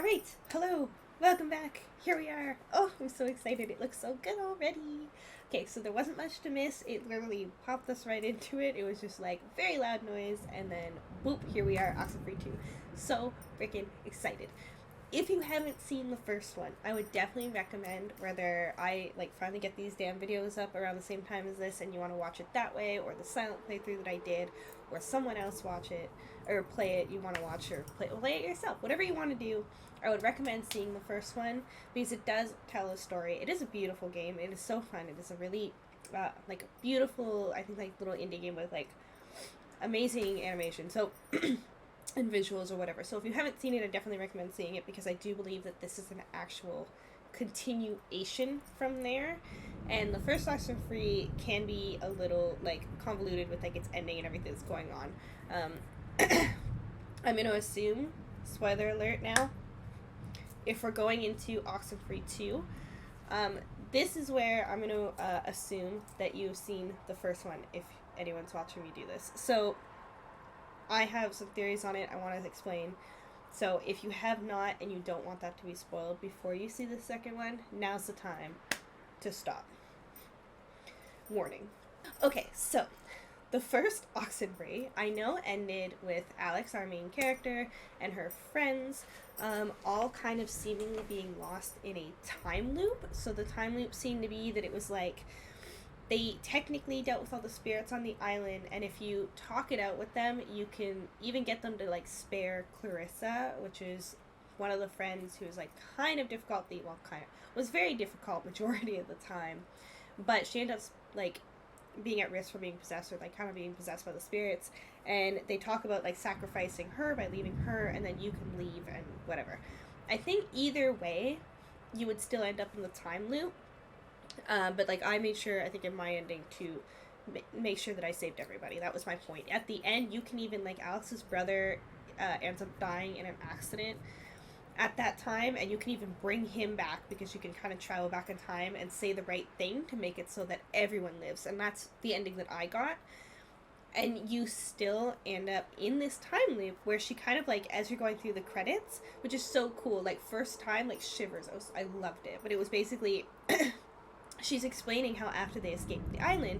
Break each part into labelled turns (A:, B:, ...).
A: Alright, hello, welcome back, here we are. Oh, I'm so excited, it looks so good already. Okay, so there wasn't much to miss, it literally popped us right into it. It was just like very loud noise, and then boop, here we are, Oxenfree 2. So freaking excited. If you haven't seen the first one, I would definitely recommend whether I finally get these damn videos up around the same time as this and you want to watch it that way, or the silent playthrough that I did, or someone else watch it, or play it you want to watch, or play it yourself. Whatever you want to do, I would recommend seeing the first one because it does tell a story. It is a beautiful game. It is so fun. It is a really beautiful, I think, little indie game with amazing animation. So and visuals or whatever. So if you haven't seen it, I definitely recommend seeing it because I do believe that this is an actual continuation from there. And the first Oxenfree can be a little convoluted with its ending and everything that's going on. I'm going to assume, spoiler alert now, if we're going into Oxenfree 2, this is where I'm going to assume that you've seen the first one if anyone's watching me do this. So I have some theories on it I want to explain. So if you have not and you don't want that to be spoiled before you see the second one, now's the time to stop. Warning. Okay, so the first Oxenfree, I know, ended with Alex, our main character, and her friends, all kind of seemingly being lost in a time loop. So the time loop seemed to be that it was they technically dealt with all the spirits on the island, and if you talk it out with them, you can even get them to spare Clarissa, which is one of the friends who's kind of difficult, was very difficult majority of the time, but she ended up being at risk for being possessed, or kind of being possessed by the spirits, and they talk about sacrificing her by leaving her, and then you can leave and whatever. I think either way you would still end up in the time loop. But I made sure, I think in my ending, to make sure that I saved everybody. That was my point. At the end, you can even, Alex's brother ends up dying in an accident at that time, and you can even bring him back because you can kind of travel back in time and say the right thing to make it so that everyone lives. And that's the ending that I got. And you still end up in this time loop where she kind of as you're going through the credits, which is so cool, first time, shivers. I loved it. But it was basically she's explaining how after they escaped the island,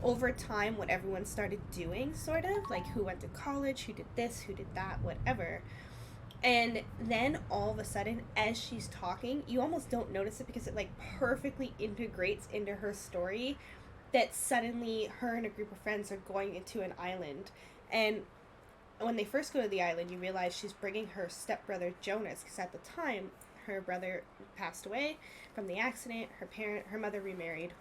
A: over time, what everyone started doing, sort of, who went to college, who did this, who did that, whatever. And then, all of a sudden, as she's talking, you almost don't notice it because it, perfectly integrates into her story that suddenly her and a group of friends are going into an island. And when they first go to the island, you realize she's bringing her stepbrother, Jonas, because at the time, her brother passed away from the accident. Her mother remarried,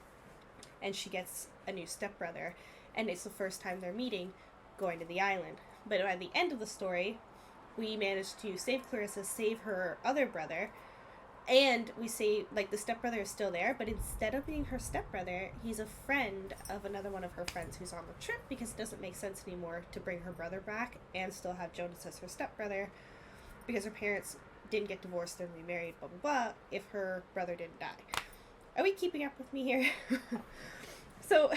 A: and she gets a new stepbrother, and it's the first time they're meeting, going to the island. But by the end of the story, we managed to save Clarissa, save her other brother, and we say the stepbrother is still there, but instead of being her stepbrother, he's a friend of another one of her friends who's on the trip, because it doesn't make sense anymore to bring her brother back and still have Jonas as her stepbrother, because her parents didn't get divorced and remarried, blah blah blah, if her brother didn't die. Are we keeping up with me here? So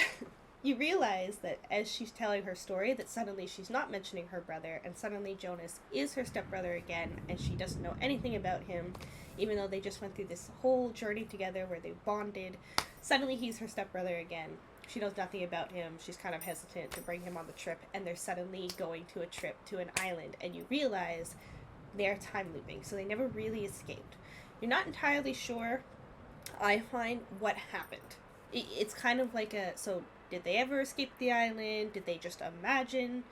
A: you realize that as she's telling her story, that suddenly she's not mentioning her brother, and suddenly Jonas is her stepbrother again, and she doesn't know anything about him, even though they just went through this whole journey together where they bonded. Suddenly he's her stepbrother again. She knows nothing about him. She's kind of hesitant to bring him on the trip, and they're suddenly going to a trip to an island, and you realize they're time looping, so they never really escaped. You're not entirely sure, I find, what happened. It's kind of so did they ever escape the island? Did they just imagine,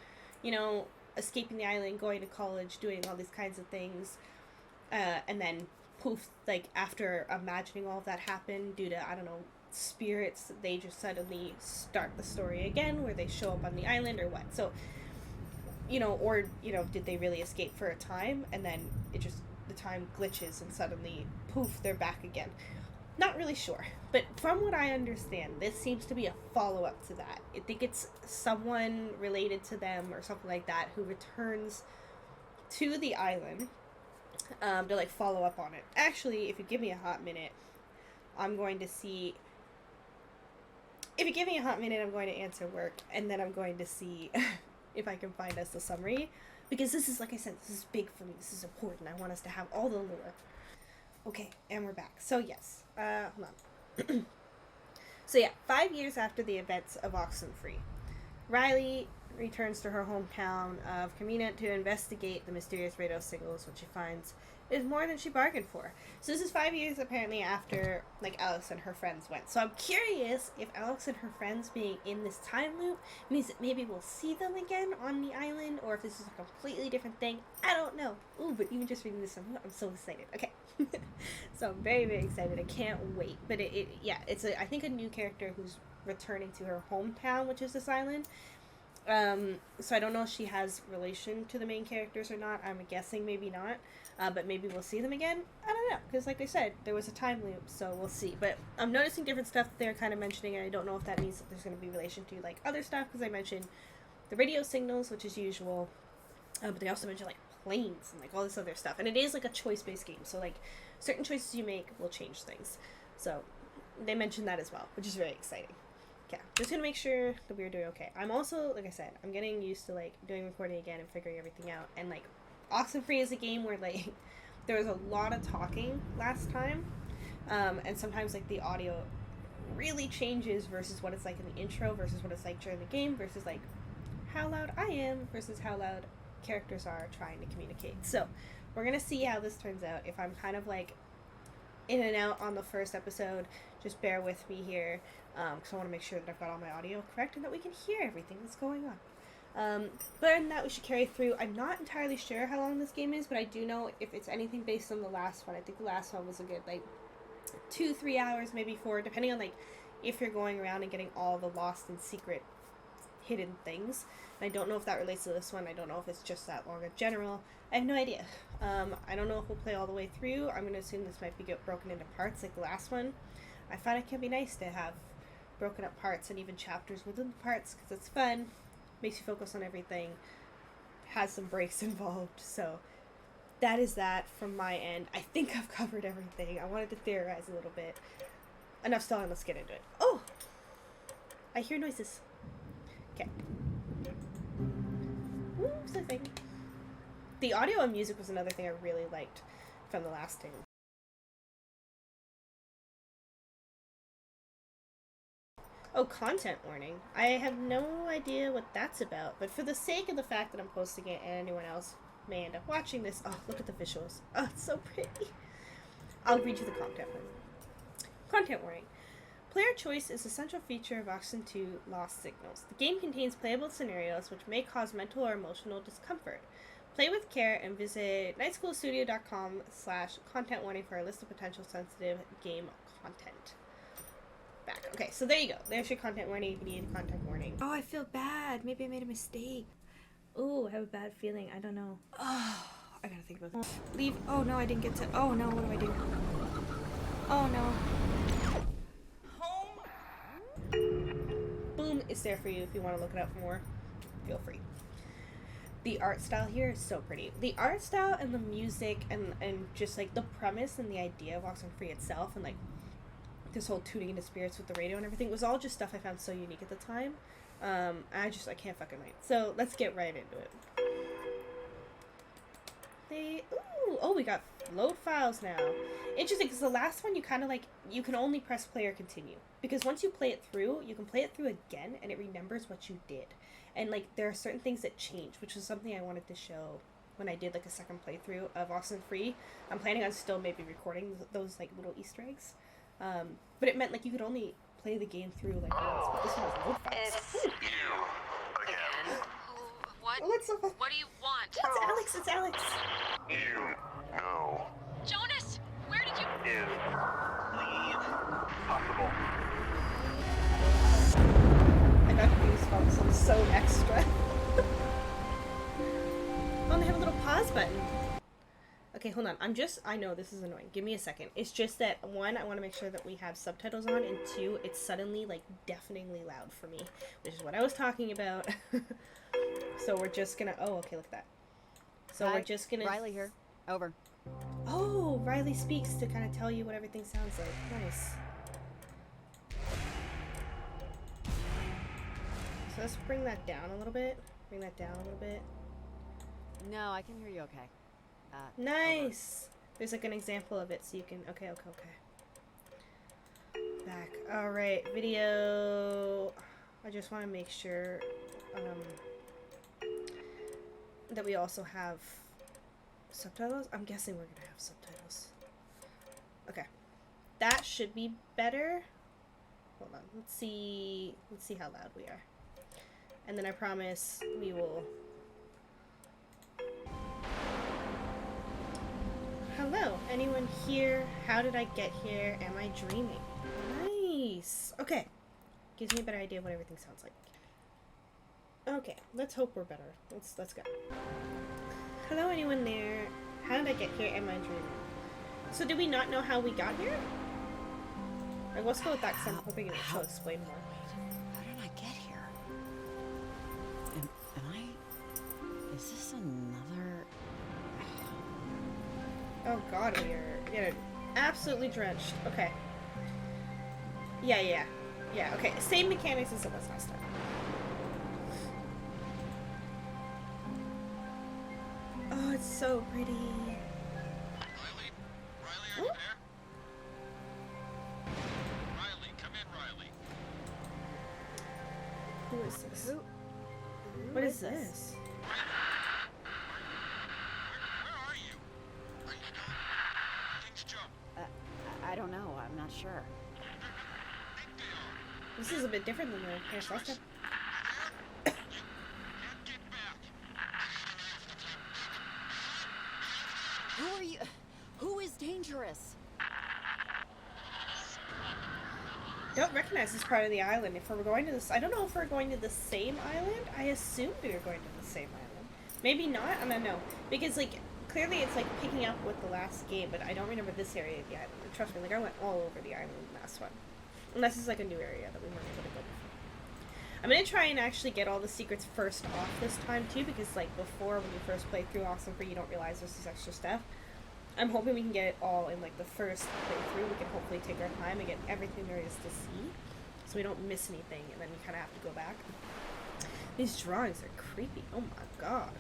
A: escaping the island, going to college, doing all these kinds of things, and then poof, after imagining all of that happened due to, I don't know, spirits, they just suddenly start the story again where they show up on the island, or what? So or, did they really escape for a time, and then the time glitches, and suddenly, poof, they're back again? Not really sure. But from what I understand, this seems to be a follow-up to that. I think it's someone related to them, or something like that, who returns to the island, to, follow up on it. Actually, if you give me a hot minute, I'm going to see... If you give me a hot minute, I'm going to answer work, and then I'm going to see... if I can find us a summary because this is, like I said, this is big for me. This is important. I want us to have all the lore. Okay, and we're back. So yes, hold on. So yeah, 5 years after the events of Oxenfree, Riley returns to her hometown of Kamina to investigate the mysterious radio signals, which she finds is more than she bargained for. So this is 5 years apparently after, like, Alex and her friends went. So I'm curious if Alex and her friends being in this time loop means that maybe we'll see them again on the island, or if this is a completely different thing. I don't know. Ooh, but even just reading this, I'm so excited. Okay. So I'm very, very excited. I can't wait. But it's I think a new character who's returning to her hometown, which is this island. So I don't know if she has relation to the main characters or not. I'm guessing maybe not. But maybe we'll see them again. I don't know, because like I said, there was a time loop, so we'll see. But I'm noticing different stuff that they're kind of mentioning, and I don't know if that means that there's going to be relation to, like, other stuff, because I mentioned the radio signals, which is usual, but they also mention, like, planes and, like, all this other stuff. And it is, like, a choice-based game, so, like, certain choices you make will change things. So they mentioned that as well, which is very exciting. Yeah, just gonna make sure that we're doing okay. I'm also, like I said, I'm getting used to, like, doing recording again and figuring everything out, and, like, Oxenfree is a game where, like, there was a lot of talking last time, and sometimes, like, the audio really changes versus what it's like in the intro versus what it's like during the game versus, like, how loud I am versus how loud characters are trying to communicate. So we're gonna see how this turns out. If I'm kind of, like, in and out on the first episode, just bear with me here, because I want to make sure that I've got all my audio correct and that we can hear everything that's going on. But other than that, we should carry through. I'm not entirely sure how long this game is, but I do know if it's anything based on the last one. I think the last one was a good, like, 2-3 hours, maybe 4, depending on, like, if you're going around and getting all the lost and secret hidden things. And I don't know if that relates to this one. I don't know if it's just that long in general. I have no idea. I don't know if we'll play all the way through. I'm going to assume this might be broken into parts like the last one. I find it can be nice to have broken up parts and even chapters within the parts, because it's fun, makes you focus on everything, has some breaks involved. So that is that from my end. I think I've covered everything. I wanted to theorize a little bit. Enough stalling, let's get into it. Oh! I hear noises. Okay. Ooh, something. The audio and music was another thing I really liked from the last game. Oh, content warning. I have no idea what that's about, but for the sake of the fact that I'm posting it and anyone else may end up watching this, oh, look at the visuals. Oh, it's so pretty. I'll read you the content warning. Content warning. Player choice is a central feature of Oxen 2 Lost Signals. The game contains playable scenarios which may cause mental or emotional discomfort. Play with care and visit nightschoolstudio.com/content warning for a list of potential sensitive game content. Back. Okay, so there you go. There's your content warning if you need a content warning. Oh, I feel bad. Maybe I made a mistake. Oh, I have a bad feeling. I don't know. Oh, I gotta think about this. Leave. Oh, no, I didn't get to. Oh, no, what do I do? Oh, no. Boom, it's there for you if you want to look it up more. Feel free. The art style here is so pretty. The art style and the music and just, like, the premise and the idea of Oxenfree itself and, like, this whole tuning into spirits with the radio and everything was all just stuff I found so unique at the time. I can't fucking wait. So let's get right into it. We got load files now. Interesting, because the last one you kind of, like, you can only press play or continue. Because once you play it through, you can play it through again and it remembers what you did. And, like, there are certain things that change, which was something I wanted to show when I did, like, a second playthrough of Oxenfree. I'm planning on still maybe recording those, like, little Easter eggs. But it meant, like, you could only play the game through, like, once, but this one has load files.
B: It's you again. What? What do you want?
A: It's Alex, it's Alex.
C: You know.
B: Jonas, where did you...
C: Is leave possible?
A: I got goosebumps. I'm so extra. Oh, they have a little pause button. Okay, hold on. I know this is annoying. Give me a second. It's just that, one, I want to make sure that we have subtitles on, and two, it's suddenly, like, deafeningly loud for me, which is what I was talking about. So we're just gonna, oh, okay, look at that. So
D: Hi,
A: we're just gonna...
D: Riley here. Over.
A: Oh, Riley speaks to kind of tell you what everything sounds like. Nice. So let's bring that down a little bit. Bring that down a little bit.
D: No, I can hear you okay.
A: Nice! There's like an example of it so you can... Okay. Back. Alright, video... I just want to make sure that we also have subtitles. I'm guessing we're going to have subtitles. Okay. That should be better. Hold on. Let's see how loud we are. And then I promise we will... Hello, anyone here? How did I get here? Am I dreaming? Nice. Okay. Gives me a better idea of what everything sounds like. Okay, let's hope we're better. Let's go. Hello, anyone there? How did I get here? Am I dreaming? So did we not know how we got here? Alright, let's go with that because I'm hoping she'll explain more.
D: How did I get here? Am I... Is this another...
A: Oh god, we are getting absolutely drenched. Okay. Yeah, okay. Same mechanics as it was last time. Oh, it's so pretty.
C: Riley, are you there? Riley, come in, Riley.
A: Who is this? What is this?
C: Where are you? Are you still? Things jump.
D: I don't know. I'm not sure.
C: Think they are.
A: This is a bit different than the case last time.
C: Can't get back.
D: Who are you? Who is dangerous?
A: Don't recognize this part of the island. If we're going to this, I don't know if we're going to the same island. I assumed we were going to the same island. Maybe not. I don't know because like clearly it's like picking up with the last game, but I don't remember this area of the island. And trust me, like I went all over the island in the last one, unless it's like a new area that we weren't able to go before. I'm gonna try and actually get all the secrets first off this time too, because like before when you first play through Oxenfree, you don't realize there's this extra stuff. I'm hoping we can get it all in like the first playthrough. We can hopefully take our time and get everything there is to see, so we don't miss anything, and then we kind of have to go back. These drawings are creepy. Oh my god.